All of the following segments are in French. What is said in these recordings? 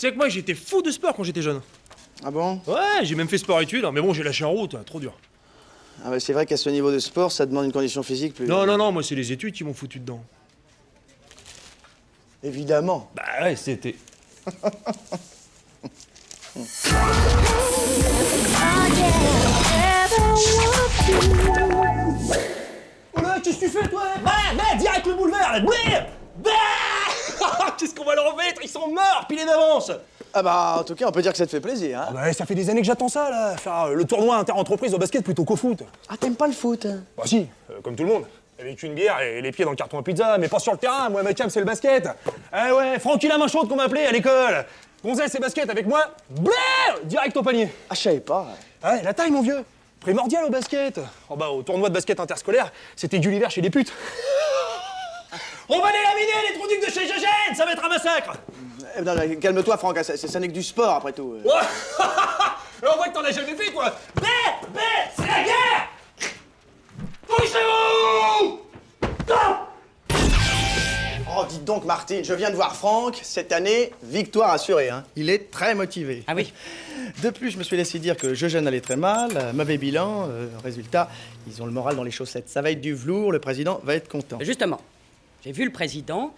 C'est que moi, j'étais fou de sport quand j'étais jeune. Ah bon? Ouais, j'ai même fait sport-études, mais bon, j'ai lâché en route, trop dur. Ah ouais, c'est vrai qu'à ce niveau de sport, ça demande une condition physique plus... Non, moi, c'est les études qui m'ont foutu dedans. Évidemment. Bah ouais, c'était... Oh là, qu'est-ce que tu fais, toi? Bah, direct le boule vert, là. Qu'est-ce qu'on va leur mettre? Ils sont morts, pilés d'avance. Ah bah, en tout cas, on peut dire que ça te fait plaisir, hein? Ouais, ça fait des années que j'attends ça, là. Faire le tournoi inter-entreprise au basket plutôt qu'au foot. Ah, t'aimes pas le foot? Bah si, comme tout le monde. J'ai vécu une guerre et les pieds dans le carton à pizza, mais pas sur le terrain. Moi, ma cam, c'est le basket. Eh ouais, Francky la main chaude qu'on m'appelait à l'école. Gonzès et basket avec moi. Blair, direct au panier. Ah, je savais pas. Ouais, la taille, mon vieux. Primordial au basket. Oh bah, au tournoi de basket interscolaire, c'était Gulliver chez les putes. On va les laminer, les trous de chez Gégène. Ça va être un massacre. Eh, non, calme-toi, Franck, ça n'est que du sport, après tout. Ouais. On voit que t'en as jamais fait, toi. C'est la guerre. Poussez-vous. Oh, dites donc, Martine, je viens de voir Franck. Cette année, victoire assurée, hein. Il est très motivé. Ah oui? De plus, je me suis laissé dire que Jeugène allait très mal, mauvais bilan, résultat, ils ont le moral dans les chaussettes. Ça va être du velours, le président va être content. Justement, j'ai vu le président,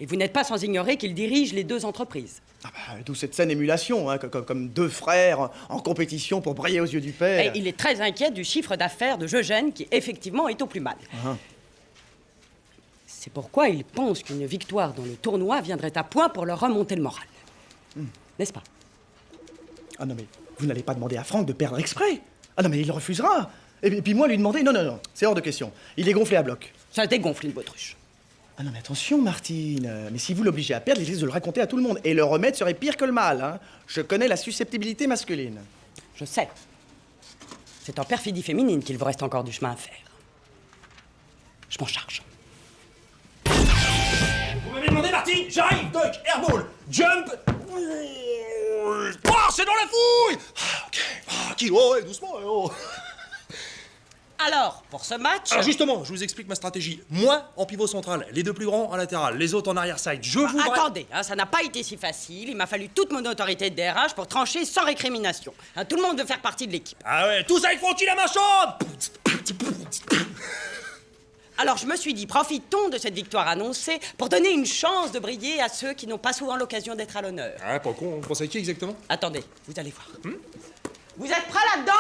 et vous n'êtes pas sans ignorer qu'il dirige les deux entreprises. Ah bah, d'où cette saine émulation, hein, comme deux frères en compétition pour briller aux yeux du père. Et il est très inquiet du chiffre d'affaires de Jeugène, qui effectivement est au plus mal. C'est pourquoi il pense qu'une victoire dans le tournoi viendrait à point pour leur remonter le moral. N'est-ce pas? Ah non mais, vous n'allez pas demander à Franck de perdre exprès. Ah non mais il refusera. Et puis moi lui demander, non, c'est hors de question. Il est gonflé à bloc. Ça dégonfle une bautruche. Ah non mais attention Martine, mais si vous l'obligez à perdre, il risque de le raconter à tout le monde. Et le remède serait pire que le mal, hein. Je connais la susceptibilité masculine. Je sais. C'est en perfidie féminine qu'il vous reste encore du chemin à faire. Je m'en charge. Vous m'avez demandé, Marty. J'arrive. Duck, airball, jump. Oh, c'est dans la fouille. Ok. Oh, ouais, doucement. Oh. Alors, pour ce match... Alors justement, je vous explique ma stratégie. Moi, en pivot central, les deux plus grands en latéral, les autres en arrière-side. Je voudrais... Attendez, hein, ça n'a pas été si facile. Il m'a fallu toute mon autorité de DRH pour trancher sans récrimination. Hein, tout le monde veut faire partie de l'équipe. Ah ouais, tous avec Francky la main chaude. Alors je me suis dit, profitons de cette victoire annoncée pour donner une chance de briller à ceux qui n'ont pas souvent l'occasion d'être à l'honneur. Ah, pas con, on pense à qui exactement? Attendez, vous allez voir. Vous êtes prêts là-dedans?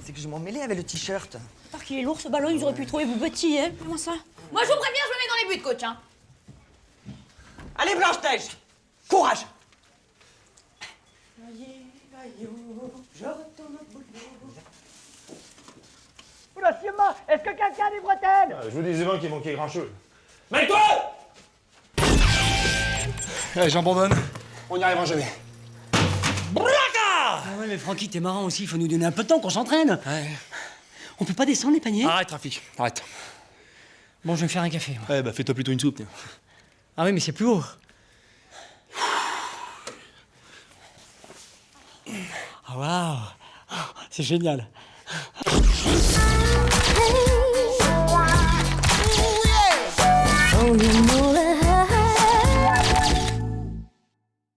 C'est que je m'en mêlais avec le t-shirt. Parce qu'il est lourd ce ballon, ils auraient pu trouver vous petit, hein? Comment ça? Moi, je vous préviens, je me mets dans les buts, coach, hein. Allez, Blanche-Neige, courage. Oula, Sioma, est-ce que quelqu'un a des bretelles? Je vous disais bien qu'il manquait grand-chose. Mets-toi. Allez, j'abandonne. On n'y arrivera jamais. Braca! Ah ouais, mais Francky, t'es marrant aussi, il faut nous donner un peu de temps qu'on s'entraîne. Ouais. On peut pas descendre les paniers? Arrête, Rafi, arrête. Bon, je vais me faire un café. moi. Ouais, bah fais-toi plutôt une soupe, tiens. Ah oui, mais c'est plus haut. Ah waouh, c'est génial.